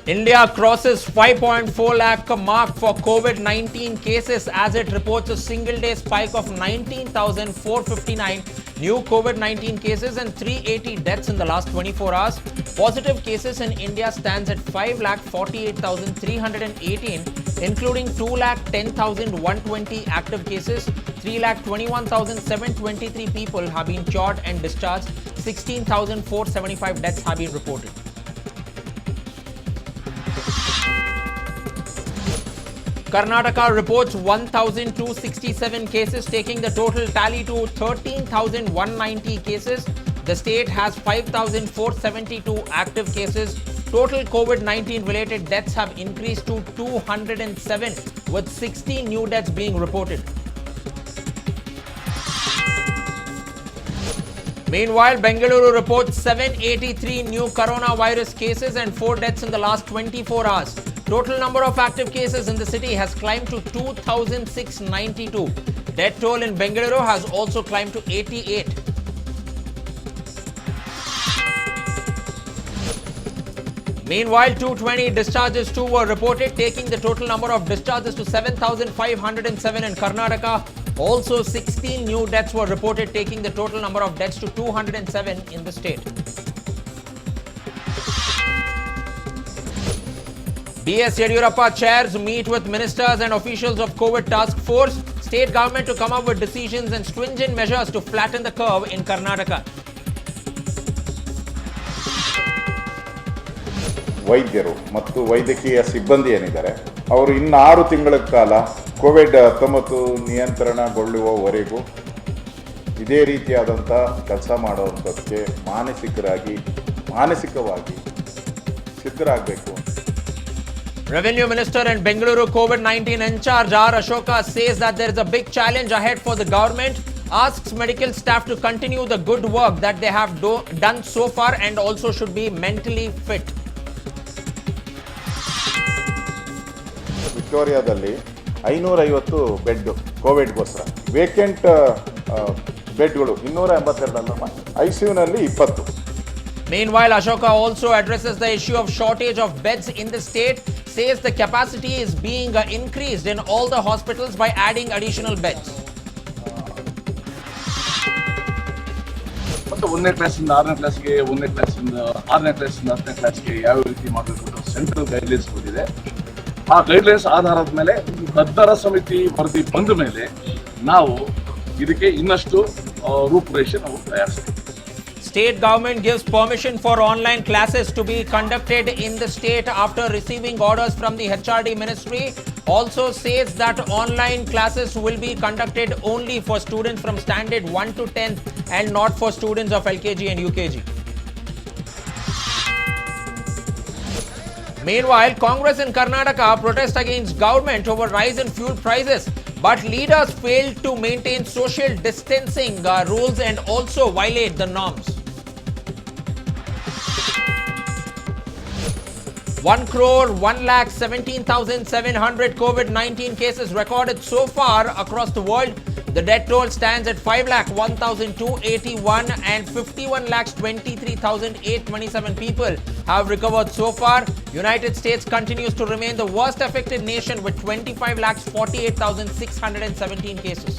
India crosses 5.4 lakh mark for COVID-19 cases as it reports a single-day spike of 19,459 new COVID-19 cases and 380 deaths in the last 24 hours. Positive cases in India stands at 5,48,318, including 2,10,120 active cases. 3,21,723 people have been cured and discharged. 16,475 deaths have been reported. Karnataka reports 1,267 cases, taking the total tally to 13,190 cases. The state has 5,472 active cases. Total COVID-19 related deaths have increased to 207, with 60 new deaths being reported. Meanwhile, Bengaluru reports 783 new coronavirus cases and 4 deaths in the last 24 hours. Total number of active cases in the city has climbed to 2,692. Death toll in Bengaluru has also climbed to 88. Meanwhile, 220 discharges too were reported, taking the total number of discharges to 7,507 in Karnataka. Also, 16 new deaths were reported, taking the total number of deaths to 207 in the state. B.S. Yediyurappa chairs meet with ministers and officials of COVID task force. State government to come up with decisions and stringent measures to flatten the curve in Karnataka. ವೈದ್ಯರು ಮತ್ತು ವೈದ್ಯಕೀಯ ಸಿಬ್ಬಂದಿ ಏನಿದ್ದಾರೆ ಅವರು ಇನ್ನು 6 ತಿಂಗಳ ಕಾಲ COVID-19 ನಿಯಂತ್ರಣಗೊಳ್ಳುವವರೆಗೂ ಇದೇ ರೀತಿಯಾದಂಥ ಕೆಲಸ ಮಾಡುವಂಥದ್ದಕ್ಕೆ ಮಾನಸಿಕವಾಗಿ ಸಿದ್ಧರಾಗಬೇಕು. Revenue Minister and Bengaluru COVID-19 in charge R. Ashoka says that there is a big challenge ahead for the government, asks medical staff to continue the good work that they have done so far and also should be mentally fit. ವಿಕ್ಟೋರಿಯಾದಲ್ಲಿ 550 bed ಕೋವಿಡ್ಗೋಸ್ಕರ vacant ಬೆಡ್ಗಳು 282 ಐಸಿಯುನಲ್ಲಿ 20. Meanwhile, Ashoka also addresses the issue of shortage of beds in the state, says the capacity is being increased in all the hospitals by adding additional beds. ಮತ್ತು 1ನೇ ಕ್ಲಾಸಿಂದ 6ನೇ ಕ್ಲಾಸ್ಗೆ 1ನೇ ಕ್ಲಾಸಿಂದ 6ನೇ ಕ್ಲಾಸಿಂದ 10ನೇ ಕ್ಲಾಸ್ಗೆ ಯಾವ ರೀತಿ ಮಾಡಬೇಕು ಸೆಂಟ್ರಲ್ ಗೈಡ್ಲೈನ್ಸ್ ಬಂದಿದೆ. ಆ ಗೈಡ್ಲೈನ್ಸ್ ಆಧಾರದ ಮೇಲೆ ತಜ್ಞರ ಸಮಿತಿ ವರದಿ ಬಂದ ಮೇಲೆ ನಾವು ಇದಕ್ಕೆ ಇನ್ನಷ್ಟು ರೂಪುರೇಷೆ ನಾವು ತಯಾರಿಸ್ತೀವಿ. State government gives permission for online classes to be conducted in the state after receiving orders from the HRD ministry. Also says that online classes will be conducted only for students from standard 1 to 10 and not for students of LKG and UKG. Meanwhile, Congress in Karnataka protest against government over rise in fuel prices, but leaders failed to maintain social distancing rules and also violate the norms. 1,117,700 COVID-19 cases recorded so far across the world. The death toll stands at 5,01,281 and 51,23,827 people have recovered so far. United States continues to remain the worst affected nation with 25,48,617 cases.